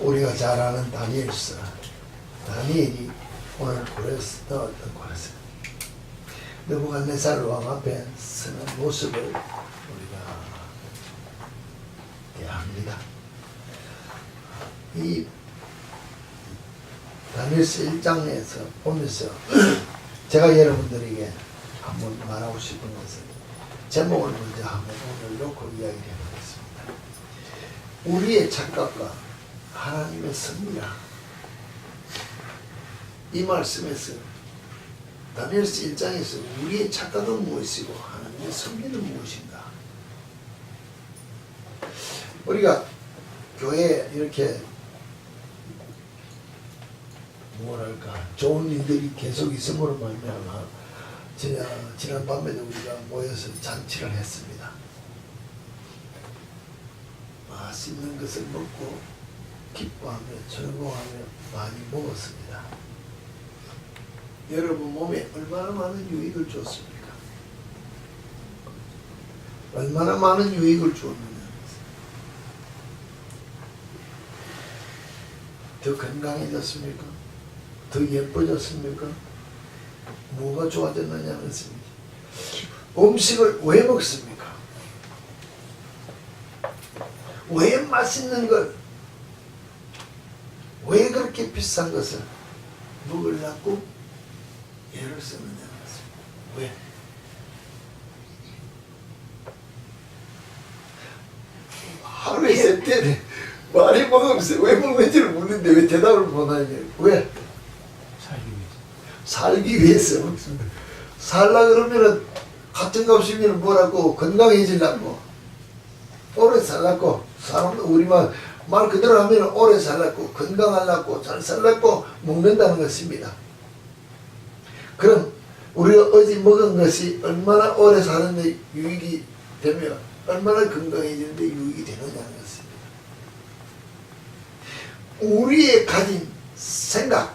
우리가 잘 아는 다니엘서. 다니엘이 오늘 고레스 넣었던 고레스. 느부갓네살 왕 앞에 서는 모습을 우리가 대합니다. 이 다니엘서 1장에서 보면서 제가 여러분들에게 한번 말하고 싶은 것은 제목을 먼저 한번 오늘 놓고 이야기를 해보겠습니다. 우리의 착각과 하나님의 섭리라. 이 말씀에서 다니엘서 1장에서 우리의 착각은 무엇이고 하나님의 섭리는 무엇인가. 우리가 교회에 이렇게 뭐랄까 좋은 일들이 계속 있음으로 말미암아 지난 밤에도 우리가 모여서 잔치를 했습니다. 맛있는 것을 먹고 기뻐하며 즐거워하며 많이 먹었습니다. 여러분 몸에 얼마나 많은 유익을 줬습니까? 얼마나 많은 유익을 주었느냐. 더 건강해졌습니까? 더 예뻐졌습니까? 뭐가 좋아졌느냐는 것입니다. 음식을 왜 먹습니까? 왜 맛있는 걸, 왜 그렇게 비싼 것을 먹으려고 애를 쓰느냐는 것입니다. 왜? 하루에 세 때는 많이 먹으면서 왜 먹는지를 묻는데 왜 대답을 못하냐. 왜? 살기 위해서 먹습니다. 살라 그러면은 같은 값이면 뭐라고 건강해지려고 오래 살라고 사람 우리만 말 그대로 하면 오래 살라고 건강하려고 잘 살라고 먹는다는 것입니다. 그럼 우리가 어제 먹은 것이 얼마나 오래 사는데 유익이 되며 얼마나 건강해지는데 유익이 되느냐는 것입니다. 우리의 가진 생각,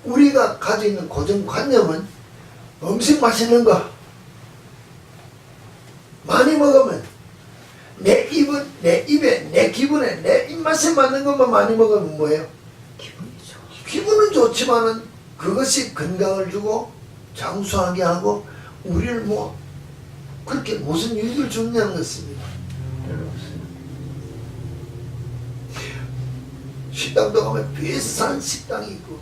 우리가 가지고 있는 고정관념은 음식 맛있는 거 많이 먹으면 내 입에 내 기분에 내 입맛에 맞는 것만 많이 먹으면 뭐예요? 기분은 좋지만은 그것이 건강을 주고 장수하게 하고 우리를 뭐 그렇게 무슨 유익을 주느냐는 것입니다. 식당도 가면 비싼 식당이 있고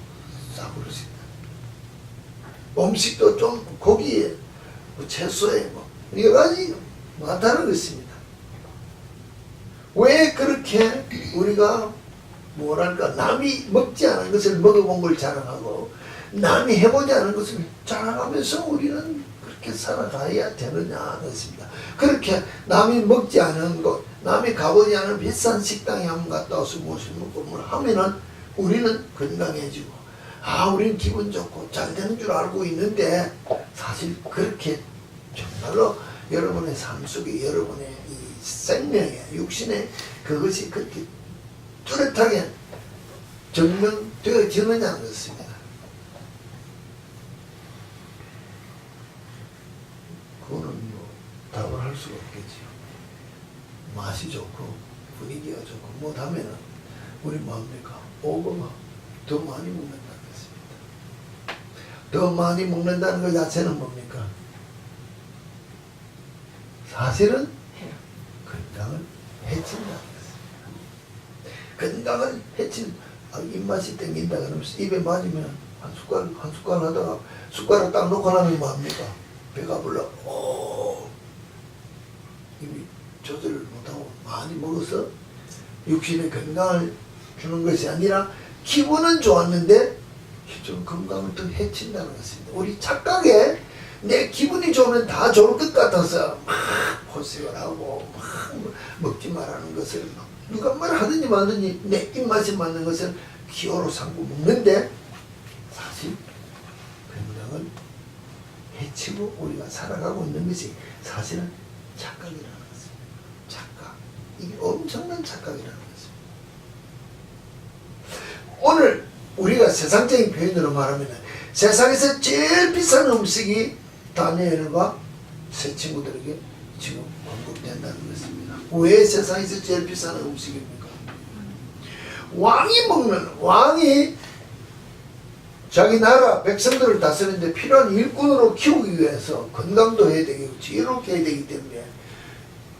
싸구려 식당. 음식도 좀 고기에 뭐 채소에 뭐 여러 가지 많다는 것입니다. 왜 그렇게 우리가 뭐랄까 남이 먹지 않은 것을 먹어본 걸 자랑하고 남이 해보지 않은 것을 자랑하면서 우리는 그렇게 살아가야 되느냐 하는 것입니다. 그렇게 남이 먹지 않은 것, 남이 가보지 않은 비싼 식당에 한번 갔다 와서 무엇을 먹고 뭘 하면은 우리는 건강해지고 우리는 기분 좋고 잘 되는 줄 알고 있는데 사실 그렇게 정말로 여러분의 삶 속에 여러분의 이 생명의 육신의 그것이 그렇게 뚜렷하게 증명되어지느냐는 것입니다. 그거는 뭐 답을 할 수가 없겠지요. 맛이 좋고 분위기가 좋고 못하면은 우리 뭡니까? 오버가 더 많이 먹는다는 것입니다. 더 많이 먹는다는 것 자체는 뭡니까? 사실은 건강을 해친다는 것입니다. 건강을 해친 입맛이 땡긴다 그러면서 입에 맞으면 한 숟갈 하다가 숟가락 딱 놓고 나면 뭐합니까? 배가 불러 입이 조절을 못하고 많이 먹어서 육신의 건강을 주는 것이 아니라 기분은 좋았는데 좀 건강을 더 해친다는 것입니다. 우리 착각에 내 기분이 좋으면 다 좋을 것 같아서 막 포식을 하고 막 먹지 말라는 것을 막 누가 말하든지 말든지 내 입맛에 맞는 것을 기호로 삼고 먹는데 사실 건강을 해치고 우리가 살아가고 있는 것이 사실은 착각이라는 것입니다. 착각. 이게 엄청난 착각이라는 것입니다. 오늘 우리가 세상적인 표현으로 말하면 세상에서 제일 비싼 음식이 다니엘과 세 친구들에게 지금 공급된다는 것입니다. 왜 세상에서 제일 비싼 음식입니까? 왕이 자기 나라 백성들을 다스리는데 필요한 일꾼으로 키우기 위해서 건강도 해야 되고 지혜롭게 해야 되기 때문에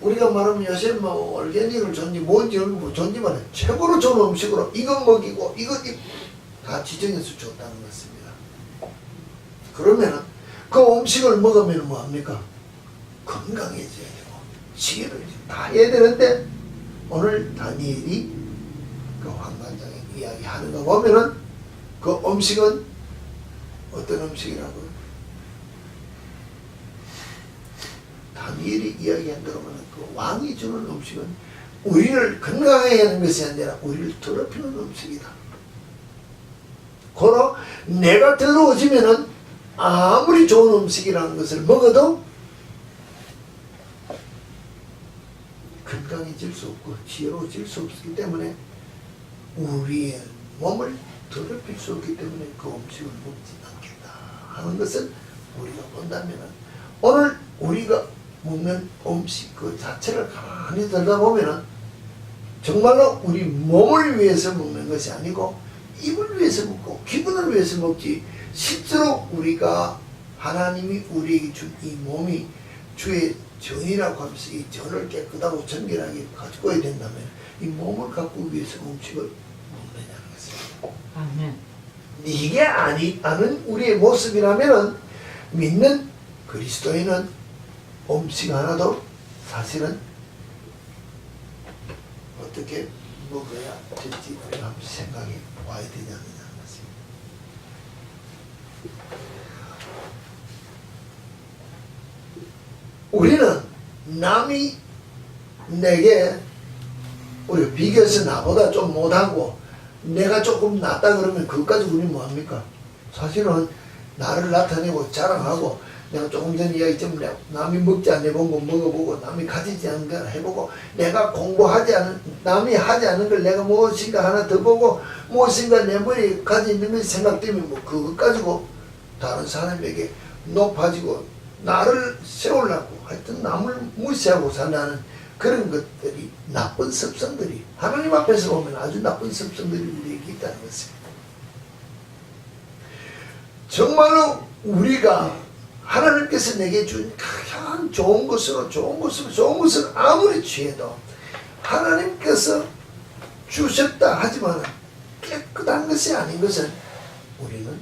우리가 말하면 요새 뭐 올게닉을 줬니 뭔지 뭐 줬니만 최고로 좋은 음식으로 이거 먹이고 이거 다 지정해서 줬다는 것입니다. 그러면은 그 음식을 먹으면 뭐합니까? 건강해져야 되고 지혜를 다 해야 되는데 오늘 다니엘이 그 환관장에 이야기하는 거 보면은 그 음식은 어떤 음식이라고요? 다니엘이 이야기한 대로는 그 왕이 주는 음식은 우리를 건강하게 하는 것이 아니라 우리를 더럽히는 음식이다. 고로 내가 더러워지면은 아무리 좋은 음식이라는 것을 먹어도 건강해질 수 없고 지혜로워질 수 없기 때문에 우리의 몸을 더럽힐 수 없기 때문에 그 음식을 먹지 않겠다 하는 것을 우리가 본다면 오늘 우리가 먹는 음식 그 자체를 가만히 들다 보면 정말로 우리 몸을 위해서 먹는 것이 아니고 입을 위해서 먹고 기분을 위해서 먹지 실제로 우리가 하나님이 우리에게 준 이 몸이 주의 전이라고 하면서 이 전을 깨끗하고 정결하게 가지고야 된다면 이 몸을 갖고 위해서 음식을 먹느냐는 것입니다. 아멘. 이게 아는 우리의 모습이라면 믿는 그리스도인은 음식 하나도 사실은 어떻게 먹어야 될지 우리가 한번 생각해 봐야 되지 않느냐는 것입니다. 우리는 남이 내게 우리 비교해서 나보다 좀 못하고 내가 조금 낫다 그러면 그것까지 우리 뭐합니까? 사실은 나를 나타내고 자랑하고 내가 조금 전에 이야기했지만 남이 먹지 않는 거 먹어보고 남이 가지지 않은 걸 해보고 내가 공부하지 않은 남이 하지 않은 걸 내가 무엇인가 하나 더 보고 무엇인가 내 머리에 가지고 있는 것이 생각되면 뭐 그것 가지고 다른 사람에게 높아지고 나를 세우려고 하여튼 남을 무시하고 산다는 그런 것들이 나쁜 습성들이 하나님 앞에서 보면 아주 나쁜 습성들이 우리에게 있다는 것입니다. 정말로 우리가 하나님께서 내게 준 가장 좋은 것을 아무리 취해도 하나님께서 주셨다 하지만 깨끗한 것이 아닌 것은 우리는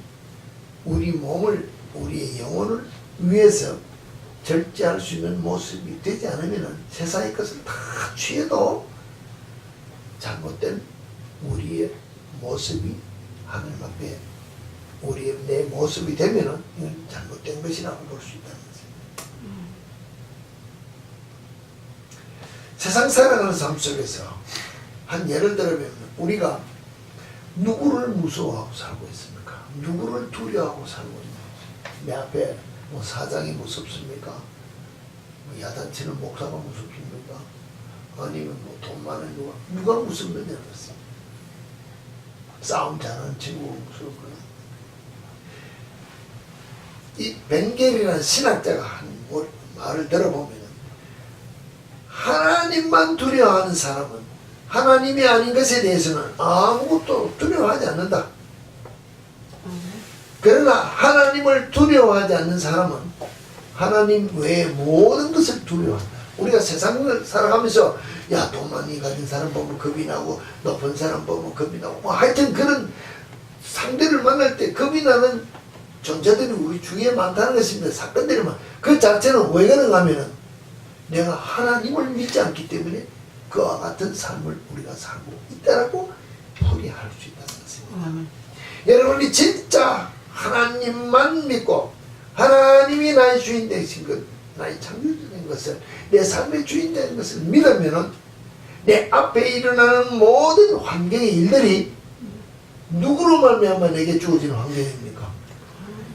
우리 몸을 우리의 영혼을 위해서 절제할 수 있는 모습이 되지 않으면 세상의 것을 다 취해도 잘못된 우리의 모습이 하나님 앞에 우리의 내 모습이 되면은 이건 잘못된 것이라고 볼 수 있다는 것입니다. 세상 살아가는 삶 속에서 한 예를 들면 우리가 누구를 무서워하고 살고 있습니까? 누구를 두려워하고 살고 있습니까? 내 앞에 뭐 사장이 무섭습니까? 뭐 야단치는 목사가 무섭습니까? 아니면 뭐 돈 많은 누가 무섭느냐는 것입니다. 싸움 잘하는 친구가 무섭고요. 이 벤겔이라는 신학자가 한 말을 들어보면 하나님만 두려워하는 사람은 하나님이 아닌 것에 대해서는 아무것도 두려워하지 않는다. 그러나 하나님을 두려워하지 않는 사람은 하나님 외의 모든 것을 두려워한다. 우리가 세상을 살아가면서 야, 돈 많이 가진 사람 보면 겁이 나고 높은 사람 보면 겁이 나고 뭐 하여튼 그런 상대를 만날 때 겁이 나는 존재들이 우리 주위에 많다는 것입니다. 사건들이 그 자체는 왜 그런가 하면은 내가 하나님을 믿지 않기 때문에 그와 같은 삶을 우리가 살고 있다라고 풀이할 수 있다는 것입니다. 여러분이 진짜 하나님만 믿고 하나님이 나의 주인 되신 것, 나의 창조주인 것을 내 삶의 주인 되는 것을 믿으면은 내 앞에 일어나는 모든 환경의 일들이 누구로 말미암아 내게 주어지는 환경입니까?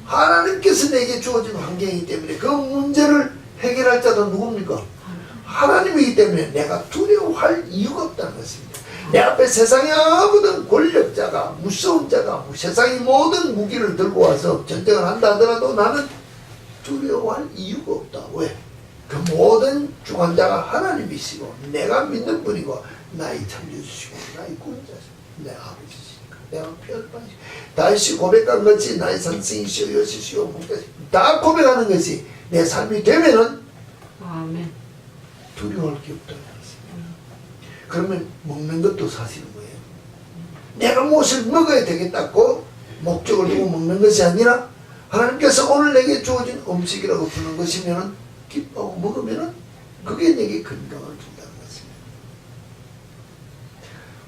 하나님께서 내게 주어진 환경이기 때문에 그 문제를 해결할 자도 누굽니까? 하나님이기 때문에 내가 두려워할 이유가 없다는 것입니다. 내 앞에 세상의 아무든 권력자가 무서운 자가 세상의 모든 무기를 들고 와서 전쟁을 한다 하더라도 나는 두려워할 이유가 없다. 왜? 그 모든 주관자가 하나님이시고 내가 믿는 분이고 나의 창조주시고 나의 구원자시고 내 아버지시니까 내가 피할 바니까 다시 고백한 것이 나의 선생이시오 여시시오 목자시오 다 고백하는 것이 내 삶이 되면은 아멘. 두려워할 게 없다는 것입니다. 그러면 먹는 것도 사실은 뭐예요? 내가 무엇을 먹어야 되겠다고 목적을 두고 먹는 것이 아니라 하나님께서 오늘 내게 주어진 음식이라고 주는 것이면 기뻐하고 먹으면 그게 내게 건강을 준다는 것입니다.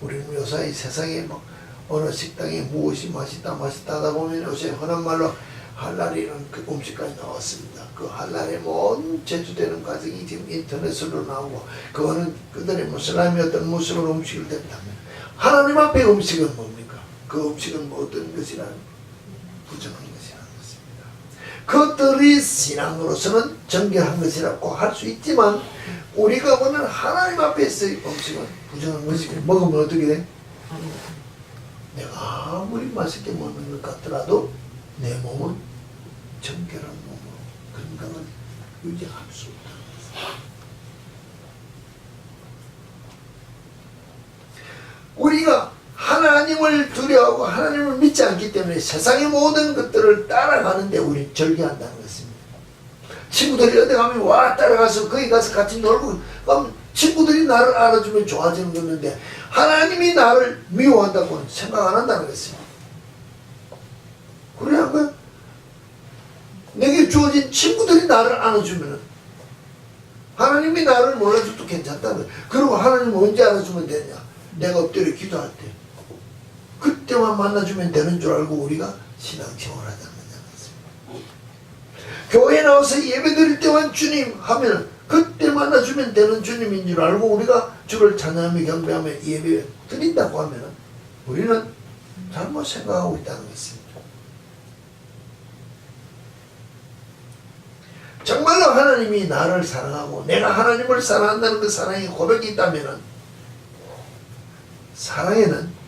우리는 요새 세상에 뭐 어느 식당에 무엇이 맛있다 하다 보면 요새 흔한 말로 할랄이라는 그 음식까지 나왔습니다. 그 할랄의 모든 제조되는 과정이 지금 인터넷으로 나오고 그거는 그들의 무슬람이 어떤 무슬림 음식을 된다면 하나님 앞에 음식은 뭡니까? 그 음식은 뭐 어떤 것이라는 부정한 것이라는 것입니다. 그것들이 신앙으로서는 정결한 것이라고 할 수 있지만 우리가 보는 하나님 앞에서의 음식은 부정한 것이고 먹으면 어떻게 돼? 내가 아무리 맛있게 먹는 것 같더라도 내 몸은 정결한 몸으로 건강을 유지할 수 없다는 것입니다. 우리가 하나님을 두려워하고 하나님을 믿지 않기 때문에 세상의 모든 것들을 따라가는데 우리는 절개한다는 것입니다. 친구들이 어디 가면 와 따라가서 거기 가서 같이 놀고 그럼 친구들이 나를 알아주면 좋아지는 건데 하나님이 나를 미워한다고는 생각 안 한다는 것입니다. 그래 한 거야? 내게 주어진 친구들이 나를 안아주면 하나님이 나를 몰라줘도 괜찮다는 거야. 그리고 하나님 언제 안아주면 되냐? 내가 엎드려 기도할 때 그때만 만나주면 되는 줄 알고 우리가 신앙생활을 하지 않느냐는 것입니다. 교회에 나와서 예배 드릴 때만 주님 하면 그때 만나주면 되는 주님인 줄 알고 우리가 주를 찬양하며 경배하며 예배 드린다고 하면 우리는 잘못 생각하고 있다는 것입니다. 정말로 하나님이 나를 사랑하고 내가 하나님을 사랑한다는 그 사랑의 고백이 있다면 사랑에는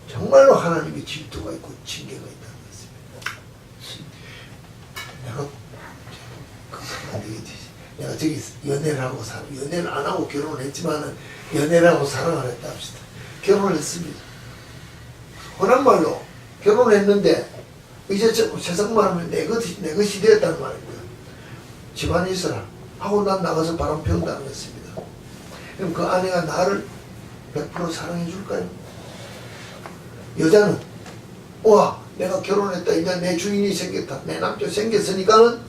정말로 하나님의 질투가 있고 징계가 있다는 것입니다. 내가 저기 연애를 하고 연애를 안 하고 결혼을 했지만은 연애를 하고 사랑을 했다 합시다. 결혼을 했습니다. 흔한 말로 결혼을 했는데 이제 세상 말하면 내 것이 되었다는 말입니다. 집안에 있어라 하고 난 나가서 바람 피운다는 것입니다. 그럼 그 아내가 나를 100% 사랑해 줄까요? 여자는 와 내가 결혼했다 이제 내 주인이 생겼다 내 남편 생겼으니까는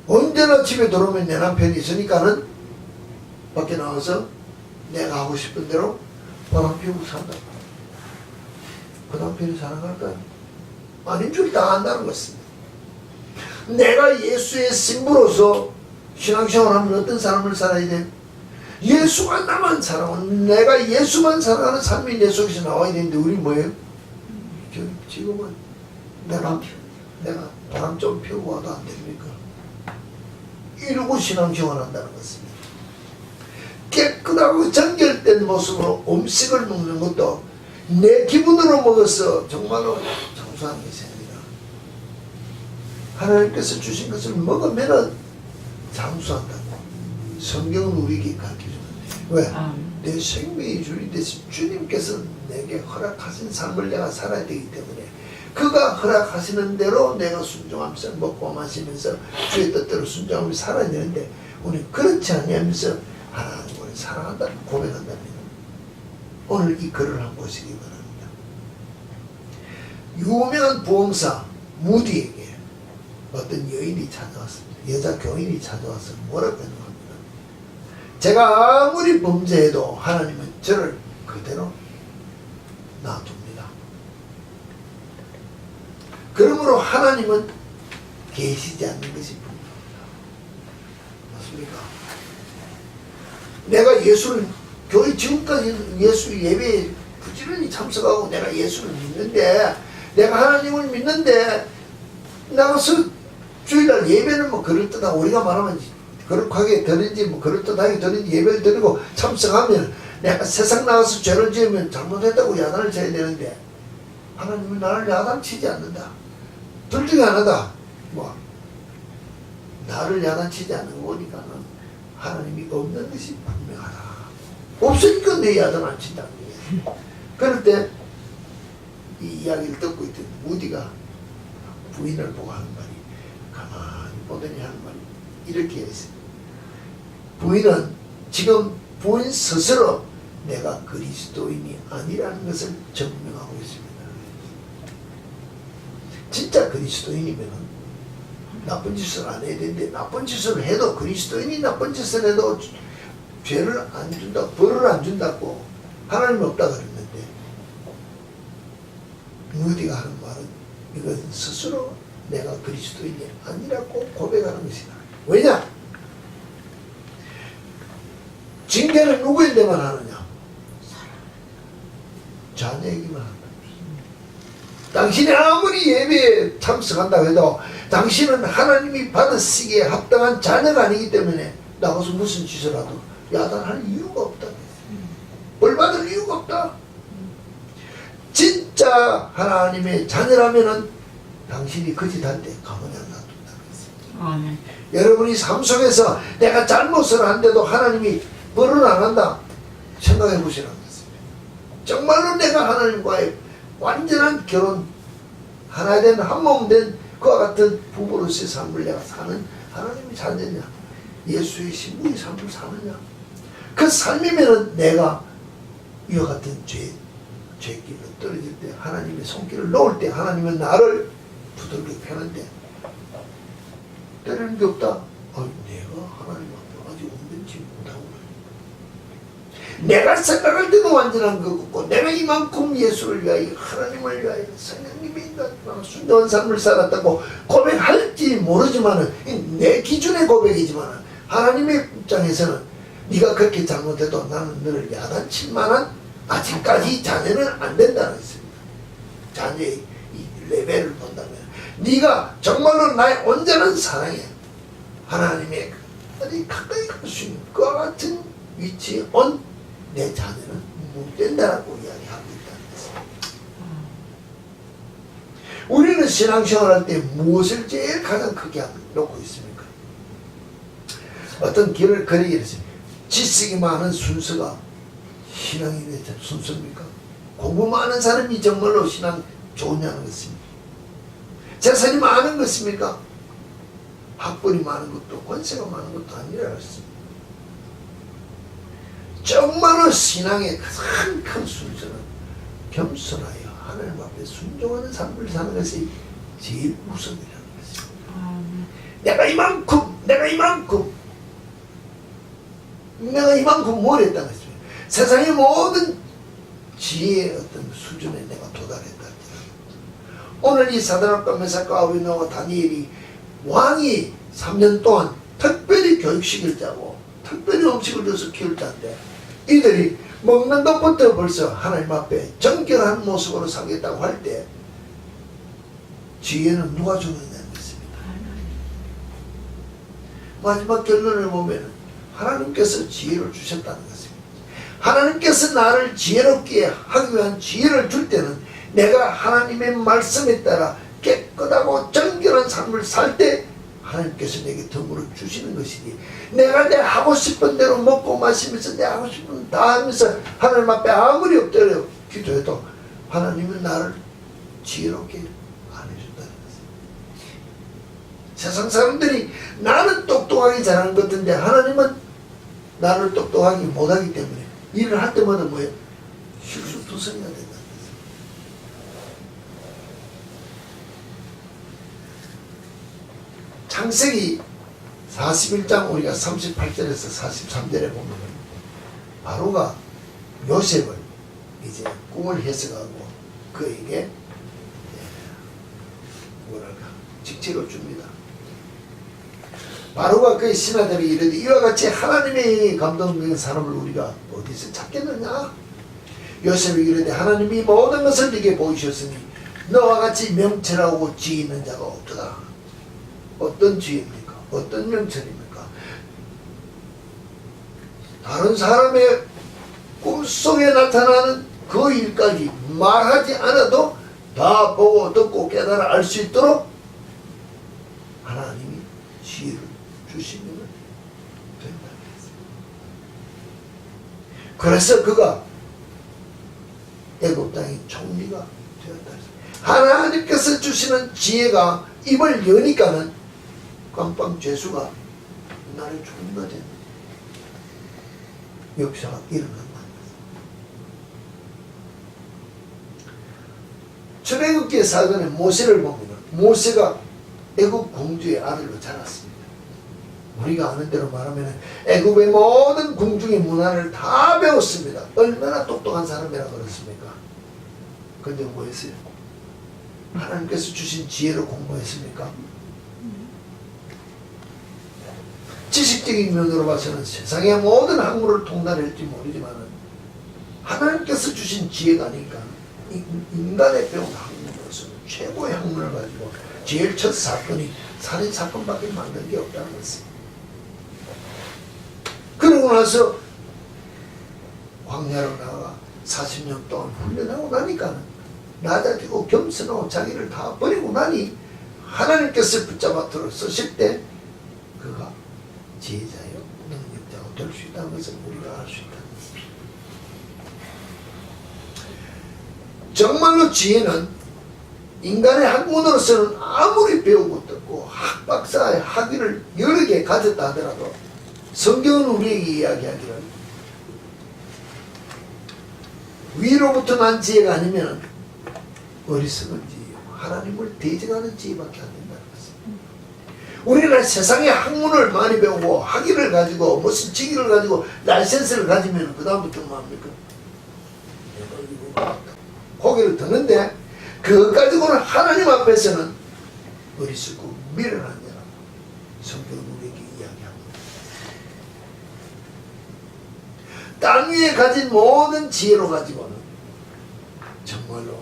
언제나 집에 들어오면 내 남편이 있으니까는 밖에 나와서 내가 하고 싶은 대로 바람 피우고 산다. 그 남편이 사랑할까요? 아닌 줄 다 안다는 것입니다. 내가 예수의 신부로서 신앙생활하면 어떤 삶을 살아야 돼? 예수가 나만 사랑하는 내가 예수만 사랑하는 삶이 내 속에서 나와야 되는데 우리 뭐예요? 지금은 내가 바람 좀 피우고 와도 안 됩니까? 이러고 신앙생활 한다는 것입니다. 깨끗하고 정결된 모습으로 음식을 먹는 것도 내 기분으로 먹어서 정말로 장수하는 것이 아니라 하나님께서 주신 것을 먹으면 장수한다고 성경은 우리에게 가르쳐주는데 왜? 내 생명의 주인 되신 주님께서 내게 허락하신 삶을 내가 살아야 되기 때문에 그가 허락하시는 대로 내가 순종하면서 먹고 마시면서 주의 뜻대로 순종하면서 살아야 되는데 우리는 그렇지 아니하면서 하나님을 사랑한다 고백한답니다. 오늘 이 글을 한번 보시기 바랍니다. 유명한 부흥사 무디에게 어떤 여인이 찾아왔습니다. 여자 교인이 찾아와서 뭐라고 했는가 합니다. 제가 아무리 범죄해도 하나님은 저를 그대로 놔둡니다. 그러므로 하나님은 계시지 않는 것이 분명합니다. 맞습니까? 내가 예수를 교회 지금까지 예수 예배에 부지런히 참석하고 내가 예수를 믿는데 내가 하나님을 믿는데 나가서 주일날 예배는 뭐 그럴듯하고 우리가 말하면 거룩하게 드리지 뭐 그럴듯하게 드리지 예배를 드리고 참석하면 내가 세상 나가서 죄를 지으면 잘못했다고 야단을 쳐야 되는데 하나님은 나를 야단치지 않는다. 둘 중에 하나다. 뭐 나를 야단치지 않는 거 보니까는 하나님이 없는 것이 분명하다. 없으니까 내 야단 안 친다는 거예요. 그럴 때 이 이야기를 듣고 있던 무디가 부인을 보고 하는 말이, 가만히 보더니 하는 말이 이렇게 했어요. 부인은 지금 부인 스스로 내가 그리스도인이 아니라는 것을 증명하고 있습니다. 진짜 그리스도인이면 나쁜 짓을 안 해야 되는데, 나쁜 짓을 해도, 그리스도인이 나쁜 짓을 해도 죄를 안 준다, 벌을 안 준다고 하나님 없다 그랬는데, 무디가 하는 말은 이건 스스로 내가 그리스도인이 아니라고 고백하는 것이다. 왜냐? 징계는 누구에게만 하느냐? 자녀에게만 한다. 당신이 아무리 예배에 참석한다고 해도 당신은 하나님이 받으시기에 합당한 자녀가 아니기 때문에 나가서 무슨 짓을 하도 야단할 이유가 없다. 벌 받을 이유가 없다. 진짜 하나님의 자녀라면은 당신이 거짓할 때 가만히 안 놔둔다. 여러분이 삶 속에서 내가 잘못을 한데도 하나님이 벌을 안 한다 생각해 보시라는 것입니다. 정말로 내가 하나님과의 완전한 결혼, 하나 된 한 몸 된 그와 같은 부부로서의 삶을 내가 사는 하나님의 자녀냐, 예수의 신부의 삶을 사느냐, 그 삶이면은 내가 이와 같은 죄길로 떨어질 때, 하나님의 손길을 놓을 때 하나님은 나를 두들겨 패는데, 때리는 게 없다. 내가 하나님 앞에 아직 온전치 못하고, 내가 생각할 때도 완전한 것 같고, 내가 이만큼 예수를 위하여, 하나님을 위하여, 성령님이 순전한 삶을 살았다고 고백할지 모르지만은, 내 기준의 고백이지만은 하나님의 입장에서는 네가 그렇게 잘못해도 나는 너를 야단칠 만한 아직까지 자녀는 안 된다는 것입니다. 자녀의 이 레벨을 본다면 네가 정말로 나의 온전한 사랑에 하나님의 어디 가까이 갈 수 있는 그와 같은 위치에 온 내 자녀는 못 된다라고 이야기하고 있다는 것입니다. 우리는 신앙생활할 때 무엇을 제일 가장 크게 놓고 있습니까? 어떤 길을 걸리게 됐습니다. 지식이 많은 순서가 신앙이 순서입니까? 공부 많은 사람이 정말로 신앙 좋으냐는 것입니다. 재산이 많은 것입니까? 학벌이 많은 것도 권세가 많은 것도 아니라 했습니다. 정말로 신앙의 가장 큰 순서는 겸손하여 하나님 앞에 순종하는 삶을 사는 것이 제일 우선이라는 것입니다. 내가 이만큼 뭘 했다는 것입니다. 세상의 모든 지혜의 어떤 수준에 내가 도달했다. 오늘 이 사드락과 메삭과 아베드노고와 다니엘이 왕이 3년 동안 특별히 교육시킬 자고 특별히 음식을 줘서 키울 자인데, 이들이 먹는 것부터 벌써 하나님 앞에 정결한 모습으로 살겠다고 할 때 지혜는 누가 주느냐는 것입니다. 마지막 결론을 보면 하나님께서 지혜를 주셨다는 것입니다. 하나님께서 나를 지혜롭게 하기 위한 지혜를 줄 때는 내가 하나님의 말씀에 따라 깨끗하고 정결한 삶을 살 때 하나님께서 내게 덤으로 주시는 것이니, 내가 내 하고 싶은 대로 먹고 마시면서 내 하고 싶은 다 하면서 하나님 앞에 아무리 엎드려 기도해도 하나님은 나를 지혜롭게 안 해준다는 것입니다. 세상 사람들이 나는 똑똑하게 잘하는 것 같은데 하나님은 나를 똑똑하게 못하기 때문에 일을 할 때마다 뭐예요? 실수투성이가 된다는 것입니다. 창세기 41장 우리가 38절에서 43절에 보면 바로가 요셉을 이제 꿈을 해석하고 그에게 뭐랄까 직책을 줍니다. 바로가 그의 신하들이 이르되 이와 같이 하나님의 감동된 사람을 우리가 어디서 찾겠느냐? 요셉이 이르되 하나님이 모든 것을 네게 보이셨으니 너와 같이 명철하고 지혜 있는 자가 없도다. 어떤 지혜입니까? 어떤 명철입니까? 다른 사람의 꿈속에 나타나는 그 일까지 말하지 않아도 다 보고 듣고 깨달아 알 수 있도록 하나님이 지혜를 주시면 된다. 그래서 그가 애굽 땅의 총리가 되었다. 하나님께서 주시는 지혜가 입을 여니까는 깜빵 죄수가 나를 총리가 된 역사가 일어난 거예요. 출애굽기의 사건에 모세를 보면 모세가 애굽 공주의 아들로 자랐습니다. 우리가 아는 대로 말하면 애굽의 모든 궁중의 문화를 다 배웠습니다. 얼마나 똑똑한 사람이라 그렇습니까? 근데 뭐 했어요? 하나님께서 주신 지혜로 공부했습니까? 지식적인 면으로 봐서는 세상의 모든 학문을 통달할지 모르지만 하나님께서 주신 지혜가 아니니까 인간의 배운 학문으로서 최고의 학문을 가지고 제일 첫 사건이 살인사건밖에 만든 게 없다는 것입니다. 그러고 나서 광야로 나가 40년 동안 훈련하고 나니까 낮아지고 겸손하고 자기를 다 버리고 나니 하나님께서 붙잡아 들어 쓰실 때 그가 지혜자요 능력자가 될 수 있다는 것을 우리가 알 수 있다는 것입니다. 정말로 지혜는 인간의 학문으로서는 아무리 배우고 듣고 학박사의 학위를 여러 개 가졌다 하더라도 성경은 우리에게 이야기하기를 위로부터 난 지혜가 아니면 어리석은 지혜요 하나님을 대적하는 지혜밖에 안 된다는 것입니다. 우리는 세상의 학문을 많이 배우고 학위를 가지고 무슨 직위를 가지고 라이센스를 가지면 그 다음부터 뭐합니까? 고개를 드는데 그것 가지고는 하나님 앞에서는 어리석고 미련한 자라 성경은 우리에게 이야기합니다. 땅 위에 가진 모든 지혜로 가지고는 정말로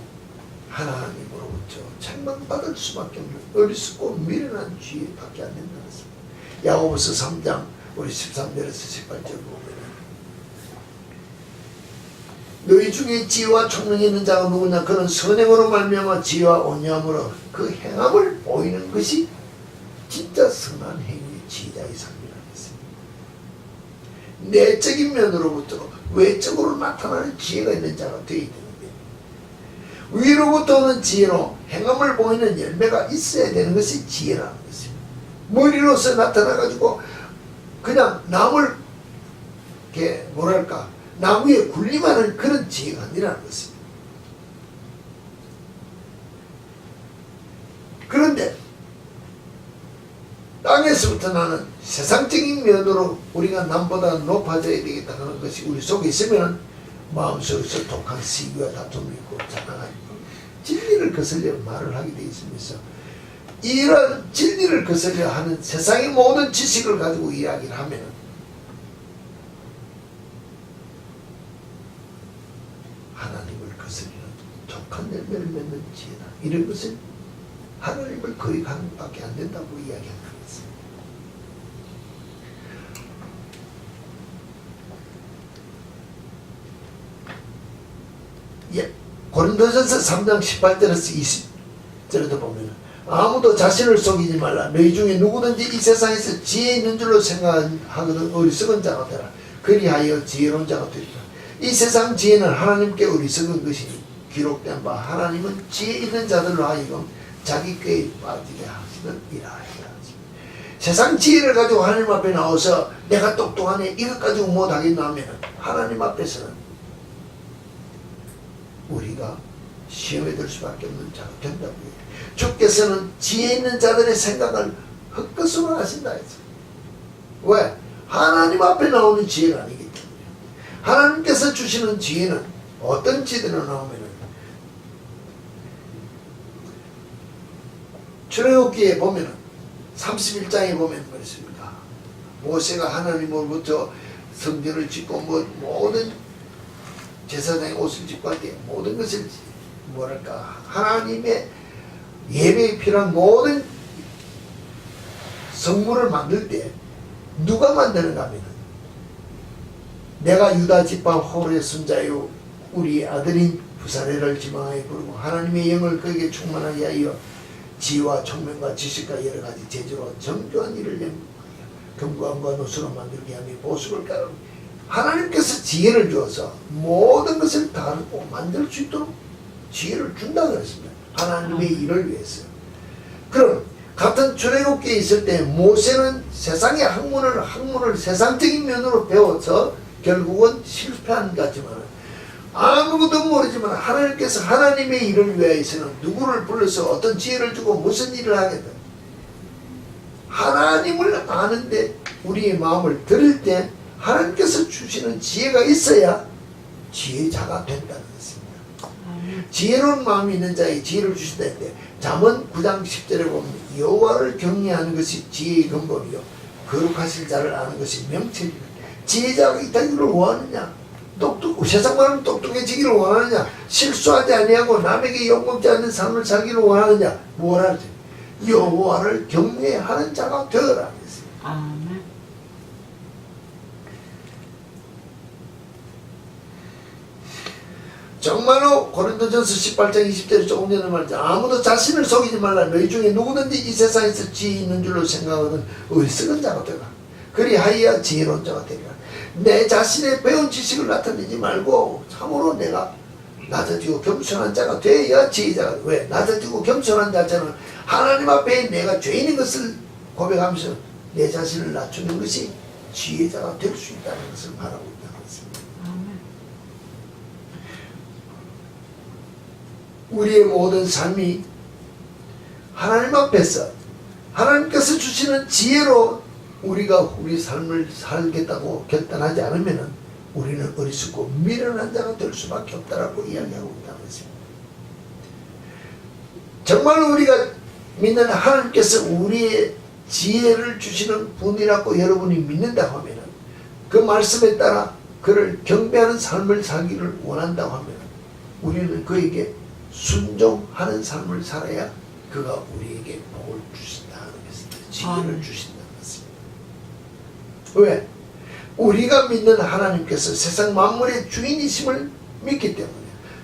하나님으로부터 책망받을 수밖에 없는 어리석고 미련한 지혜밖에 안 된다는 것입니다. 야고보서 3장 우리 13절에서 18절 보면 너희 중에 지혜와 총명이 있는 자가 누구냐? 그는 선행으로 말미암아 지혜와 온유함으로 그 행함을 보이는 것이 진짜 선한 행위의 지혜자의 삶이라는 것입니다. 내적인 면으로부터 외적으로 나타나는 지혜가 있는 자가 되어야 되는데 위로부터 오는 지혜로 행함을 보이는 열매가 있어야 되는 것이 지혜라는 것입니다. 머리로서 나타나가지고 그냥 남을 이렇게 뭐랄까 나무에 굴림하는 그런 지혜가 아니라는 것입니다. 그런데 땅에서부터 나는 세상적인 면으로 우리가 남보다 높아져야 되겠다 하는 것이 우리 속에 있으면 마음속에서 독한 시기와 다툼이 있고 자랑하고 진리를 거슬려 말을 하게 되어 있으면서 이런 진리를 거슬려 하는 세상의 모든 지식을 가지고 이야기를 하면 하나님을 거스리는 독한 열매를 맺는 지혜다. 이런 것은 하나님을 거역하는 것밖에 안 된다고 이야기하는 것입니다. 예, 고린도전서 3장 18절에서 20절에도 보면 아무도 자신을 속이지 말라. 너희 중에 누구든지 이 세상에서 지혜 있는 줄로 생각하거든 어리석은 자가 되라. 그리하여 지혜로운 자가 되리라. 이 세상 지혜는 하나님께 어리석은 것이니 기록된 바 하나님은 지혜 있는 자들로 하여금 자기 꾀에 빠지게 하시는 이라. 세상 지혜를 가지고 하나님 앞에 나와서 내가 똑똑하네 이것 가지고 못하겠나 하면 하나님 앞에서는 우리가 시험에 들 수밖에 없는 자가 된다고요. 주께서는 지혜 있는 자들의 생각을 헛것으로 하신다 했어요. 왜? 하나님 앞에 나오는 지혜가 아니기 때문에. 하나님께서 주시는 지혜는 어떤 지혜로 나오면은 출애굽기에 보면은 31장에 보면 그렇습니다. 모세가 하나님으로부터 성전을 짓고 모든 제사장의 옷을 짓고 할 때 모든 것을 뭐랄까 하나님의 예배에 필요한 모든 성물을 만들 때 누가 만드는가 하면은 내가 유다 지파 호르의 손자요 우리 아들인 부사레를 지망하여 부르고 하나님의 영을 그에게 충만하게 하여 지혜와 총명과 지식과 여러가지 재주로 정교한 일을 연구하여 금관과 노수로 만들게 하며 보석을 깔아. 하나님께서 지혜를 주어서 모든 것을 다루고 만들 수 있도록 지혜를 준다고 했습니다. 하나님의 일을 위해서. 그럼 같은 출애굽기에 있을 때 모세는 세상의 학문을 세상적인 면으로 배워서 결국은 실패한 것 같지만 아무것도 모르지만 하나님께서 하나님의 일을 위해서는 누구를 불러서 어떤 지혜를 주고 무슨 일을 하겠다. 하나님을 아는데 우리의 마음을 들을 때 하나님께서 주시는 지혜가 있어야 지혜자가 된다는 것입니다. 지혜로운 마음이 있는 자에게 지혜를 주신다 했는데 잠언 9장 10절에 보면 여호와를 경외하는 것이 지혜의 근본이요 거룩하실 자를 아는 것이 명철이다. 지혜자가 있다기를 원하느냐? 세상 말하면 똑똑해지기를 원하느냐? 실수하지 아니하고 남에게 욕먹지 않는 삶을 살기를 원하느냐? 뭐라지? 여호와를 경외하는 자가 되어라 했어요. 아멘. 정말로 고린도전서 18장 20절에 조금 전에 말했죠. 아무도 자신을 속이지 말라. 너희 중에 누구든지 이 세상에서 지혜 있는 줄로 생각하거든 어리석은 자가 되라. 그리하여 지혜로운 자가 되리라. 내 자신의 배운 지식을 나타내지 말고 참으로 내가 낮아지고 겸손한 자가 되어야 지혜자가 돼. 왜? 낮아지고 겸손한 자는 하나님 앞에 내가 죄인인 것을 고백하면서 내 자신을 낮추는 것이 지혜자가 될 수 있다는 것을 말하고 있다는 것입니다. 우리의 모든 삶이 하나님 앞에서 하나님께서 주시는 지혜로 우리가 우리 삶을 살겠다고 결단하지 않으면 우리는 어리석고 미련한 자가 될 수밖에 없다라고 이야기하고 있다는 것입니다. 정말 우리가 믿는 하나님께서 우리의 지혜를 주시는 분이라고 여러분이 믿는다고 하면 그 말씀에 따라 그를 경배하는 삶을 살기를 원한다고 하면 우리는 그에게 순종하는 삶을 살아야 그가 우리에게 복을 주신다는 것입니다. 지혜를 주신다는 것입니다. 왜? 우리가 믿는 하나님께서 세상 만물의 주인이심을 믿기 때문에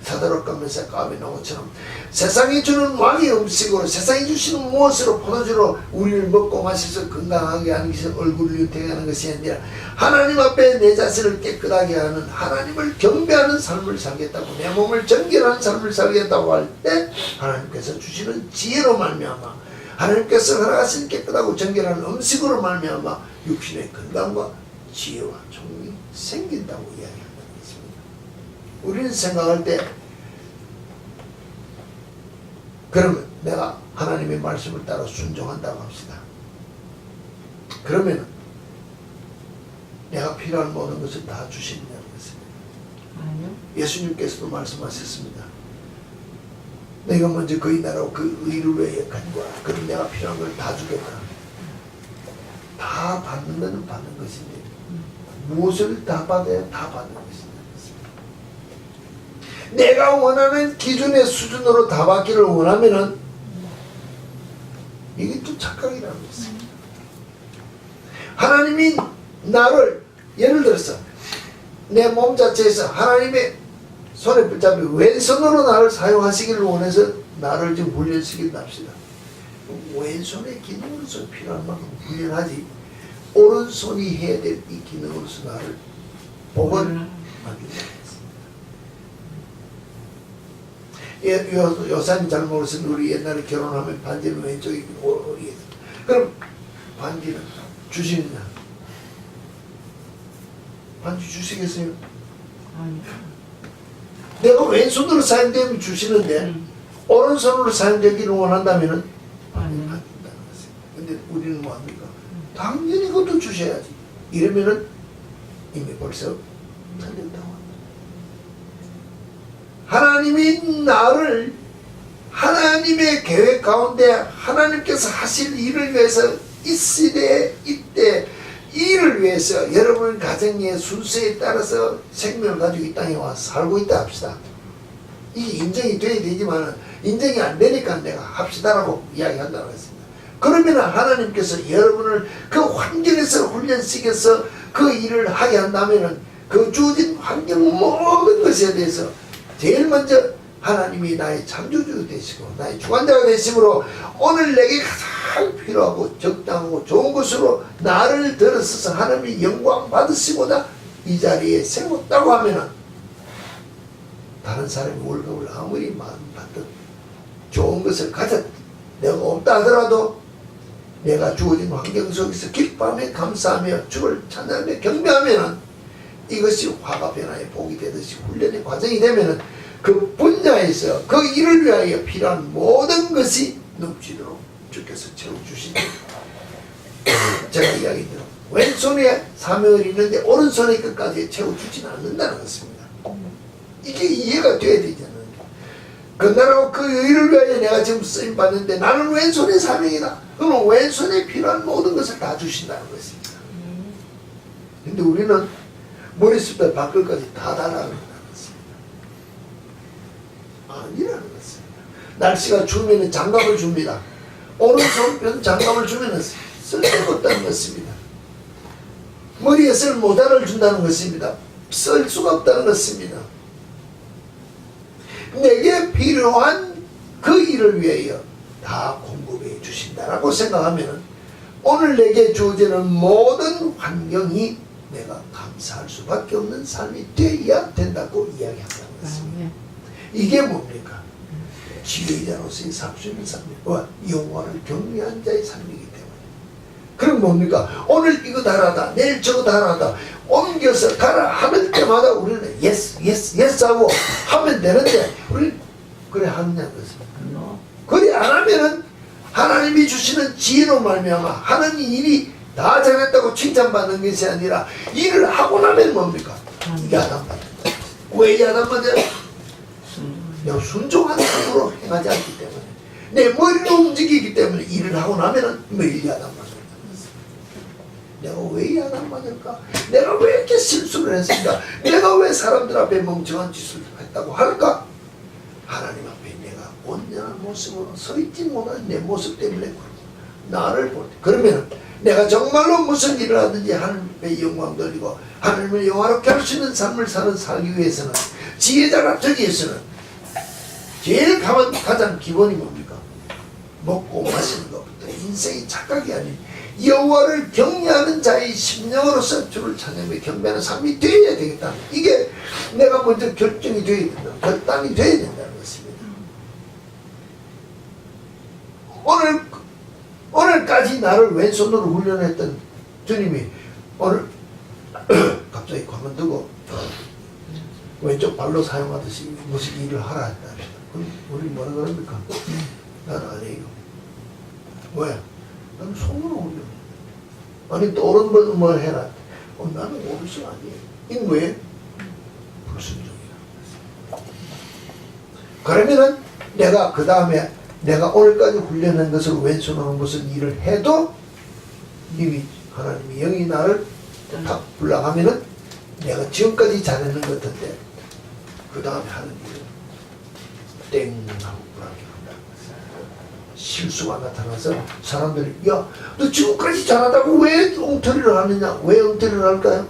사도록가 메사가 나오처럼 세상이 주는 왕의 음식으로 세상이 주시는 무엇으로 포도주로 우리를 먹고 마셔서 건강하게 하는 것이 얼굴을 윤택하게 하는 것이 아니라 하나님 앞에 내 자신을 깨끗하게 하는 하나님을 경배하는 삶을 살겠다고 내 몸을 정결하는 삶을 살겠다고 할 때 하나님께서 주시는 지혜로 말미암아 하나님께서 허락하신 깨끗하고 정결한 음식으로 말미암아 육신의 건강과 지혜와 총이 생긴다고 이야기한다는 것입니다. 우리는 생각할 때 그러면 내가 하나님의 말씀을 따라 순종한다고 합시다. 그러면 내가 필요한 모든 것을 다 주신다는 것입니다. 아니요. 예수님께서도 말씀하셨습니다. 내가 먼저 그의 나라와 그 의를 위해 간과 그럼 내가 필요한 걸 다 주겠다. 다 받는 데는 받는 것인데 무엇을 다 받아야 다 받는 것입니다. 내가 원하는 기준의 수준으로 다 받기를 원하면은 이게 또 착각이라는 것입니다. 하나님이 나를 예를 들어서 내 몸 자체에서 하나님의 손에 붙잡혀 왼손으로 나를 사용하시기를 원해서 나를 좀 훈련시킨다 합시다. 왼손의 기능으로서 필요한 만큼 훈련하지 오른손이 해야 될 이 기능으로서 나를 복을 만든다. 요사님 잘 모르시는 우리 옛날에 결혼하면 반지는 왼쪽이 오리에 그럼 반지는 주시느냐? 반지 주시겠어요? 아니요. 내가 왼손으로 사용되면 주시는데 오른손으로 사용되기를 원한다면 반지 받는다는 것입니다. 근데 우리는 뭐합니까? 당연히 그것도 주셔야지. 이러면은 이미 벌써 살렸다고 합니다. 하나님이 나를 하나님의 계획 가운데 하나님께서 하실 일을 위해서 이 시대에 이때 일을 위해서 여러분 가정의 순서에 따라서 생명을 가지고 이 땅에 와서 살고 있다 합시다. 이게 인정이 돼야 되지만 인정이 안 되니까 내가 합시다라고 이야기한다고 했습니다. 그러면 하나님께서 여러분을 그 환경에서 훈련시켜서 그 일을 하게 한다면 그 주어진 환경 모든 것에 대해서 제일 먼저 하나님이 나의 창조주가 되시고 나의 주관자가 되심으로 오늘 내게 가장 필요하고 적당하고 좋은 것으로 나를 들어서서 하나님이 영광 받으시고자 이 자리에 세웠다고 하면은 다른 사람이 월급을 아무리 많이 받든 좋은 것을 가졌 내가 없다 하더라도 내가 주어진 환경 속에서 기뻐하며 감사하며 주를 찬양하며 경배하면은 이것이 화가 변화의 복이 되듯이 훈련의 과정이 되면은 그 분야에서 그 일을 위하여 필요한 모든 것이 넘치도록 주께서 채워주시니 제가 이야기대로 왼손에 사명을 입는데 오른손의 끝까지 채워주지는 않는다는 것입니다. 이게 이해가 돼야 되잖아요. 그 나라고 그 일을 위하여 내가 지금 쓰임 받는데 나는 왼손의 사명이다. 그러면 왼손에 필요한 모든 것을 다 주신다는 것입니다. 근데 우리는 머리숱부터 발끝까지 다 달아간다는 것입니다. 아니라는 것입니다. 날씨가 추우면 장갑을 줍니다. 오른손편 장갑을 주면 쓸데가 없다는 것입니다. 머리에 쓸 모자를 준다는 것입니다. 쓸 수가 없다는 것입니다. 내게 필요한 그 일을 위하여 다 공급해 주신다라고 생각하면 오늘 내게 주어지는 모든 환경이 내가 감사할 수밖에 없는 삶이 되어야 된다고 이야기한다는 것입니다. 이게 뭡니까? 지혜자로서의 삽수있는 삶이고 영화를 경외한 자의 삶이기 때문에. 그럼 뭡니까? 오늘 이거 달아다 내일 저거 달아다 옮겨서 가라 하는 때마다 우리는 예스 예스 예스 하고 하면 되는데 우리 그래 하느냐는 것입니다. 그래 안 하면은 하나님이 주시는 지혜로 말미암아 하는 일이 다 잘했다고 칭찬받는 것이 아니라 일을 하고 나면 뭡니까? 야단받는다. 왜 야단받아요? 내가 순종한 삶으로 행하지 않기 때문에 내 머리로 움직이기 때문에 일을 하고 나면은 매일 야단받는다. 내가 왜 야단받을까? 내가 왜 이렇게 실수를 했을까? 내가 왜 사람들 앞에 멍청한 짓을 했다고 할까? 하나님 앞에 내가 온전한 모습으로 서있지 못한 내 모습 때문에 그러고 나를 볼 때 그러면 내가 정말로 무슨 일을 하든지 하나님의 영광 돌리고 하나님을 영화롭게 할 수 있는 삶을 살기 위해서는 지혜자가 되기 위해서는 제일 가장 기본이 뭡니까? 먹고 마시는 것부터 인생이 착각이 아닌 여호와를 경외하는 자의 심령으로서 주를 찬양하며 경배하는 삶이 되어야 되겠다. 이게 내가 먼저 결정이 되어야 된다. 결단이 되어야 된다는 것입니다. 오늘까지 나를 왼손으로 훈련했던 주님이 오늘 갑자기 가만두고 왼쪽 발로 사용하듯이 무슨 일을 하라 했다. 그럼 우리 뭐라 그럽니까? 난 아니에요. 왜? 나는 손으로 훈련. 아니 또 오른손으로 뭘 해라. 나는 오른손 아니에요. 이게 왜? 불순종이라는 것입니다. 그러면은 내가 그 다음에 내가 오늘까지 훈련한 것을 왼손으로 무슨 일을 해도 이미 하나님이 영이 나를 딱 불러가면은 내가 지금까지 잘하는 것 같은데 그 다음에 하는 일은 땡 하고 불합격한다는 것이에요. 실수가 나타나서 사람들이 야, 너 지금까지 잘하다고 왜 엉터리를 하느냐? 왜 엉터리를 할까요?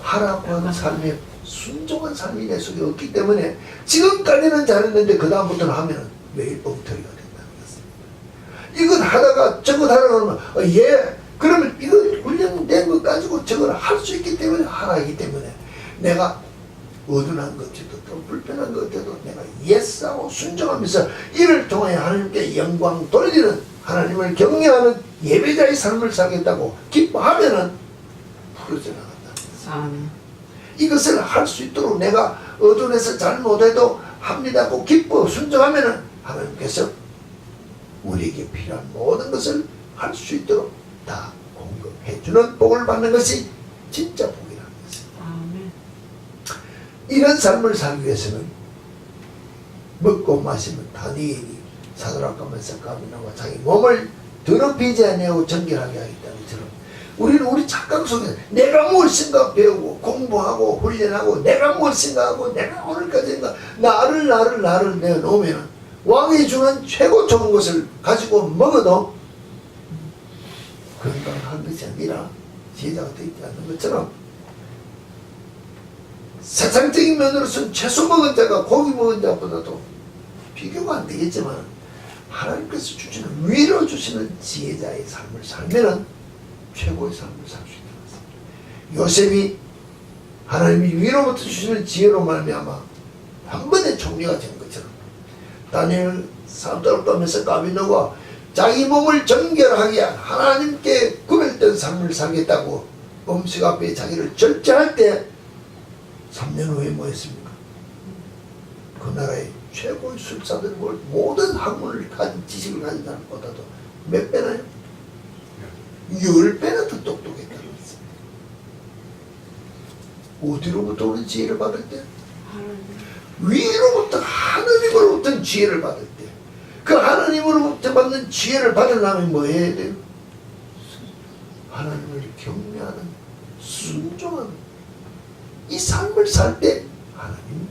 하라고 하는 삶에 순종한 삶이 내 속에 없기 때문에 지금까지는 잘했는데 그 다음부터는 하면 매일 엉터리가 된다는 것입니다. 이건 하다가 저것 하라고 하면 예, 그러면 이건 훈련된 것 가지고 저걸 할 수 있기 때문에 하라기 때문에 내가 어둔한 것에도 또 불편한 것에도 내가 예스하고 순종하면서 이를 통해 하나님께 영광 돌리는 하나님을 경외하는 예배자의 삶을 살겠다고 기뻐하면은 그러지 나간다. 이것을 할 수 있도록 내가 어둔해서 잘못해도 합니다고 기뻐 순종하면은 하나님께서 우리에게 필요한 모든 것을 할 수 있도록 다 공급해주는 복을 받는 것이 진짜 복이라는 것입니다. 이런 삶을 살기 위해서는 먹고 마시면 다니엘이 사드락과 메삭과 아벤노고가 자기 몸을 더럽히지 아니하고 정결하게 하겠다는 것처럼 우리는 우리 착각 속에서 내가 뭘 생각 배우고 공부하고 훈련하고 내가 뭘 생각하고 내가 오늘까지 나를 내놓으면 왕이 주는 최고 좋은 것을 가지고 먹어도 건강한 것이 아니라 제자가 되지 않는 것처럼 세상적인 면으로서는 채소 먹은 자가 고기 먹은 자보다도 비교가 안 되겠지만 하나님께서 주시는 위로 주시는 지혜자의 삶을 살면은 최고의 삶을 살 수 있는 것입니다. 요셉이 하나님이 위로부터 주시는 지혜로 말미암아 한 번에 총리가 된 것처럼 다니엘 사도록하면서 가비노가 자기 몸을 정결하게 하나님께 구별된 삶을 살겠다고 음식 앞에 자기를 절제할 때 3년 후에 뭐 했습니까? 그 나라의 최고의 술사들 모든 학문을 가진 지식을 가진 사람보다도 몇 배나요? 10배나 더 똑똑했다는 것입니다. 어디로부터 오는 지혜를 받을 때? 위로부터 하나님으로부터 지혜를 받을 때, 그 하나님으로부터 받는 지혜를 받으려면 뭐 해야 돼요? 하나님을 경외하는 순종하는 이 삶을 살 때 하나님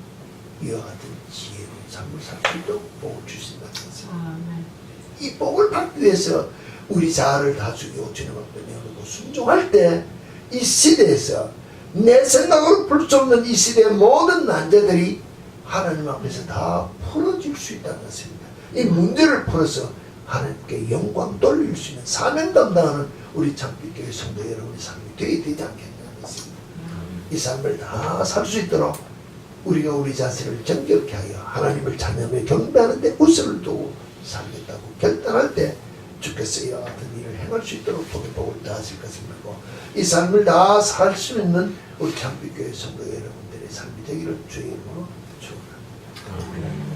이와 같은 지혜로운 삶을 살 수 있도록 복을 주신다는 것입니다. 이 복을 받기 위해서 우리 자아를 다스리고 주님 앞에 내어놓고 순종할 때 이 시대에서 내 생각으로 풀 수 없는 이 시대의 모든 난제들이 하나님 앞에서 다 풀어질 수 있다는 것입니다. 이 문제를 풀어서 하나님께 영광 돌릴 수 있는 사명 감당하는 우리 참빛교회 성도 여러분의 삶이 되어야 되지 않겠냐는 것입니다. 이 삶을 다 살 수 있도록 우리가 우리 자신을 정결케 하여 하나님을 찬양하며 경배하는 데 우선을 두고 살겠다고 결단할 때 주께서 이와 같은 일을 행할 수 있도록 복을 다하실 것을 믿고 이 삶을 다 살 수 있는 우리 참빛교회 성도 여러분들의 삶이 되기를 주의 이름으로 축원합니다.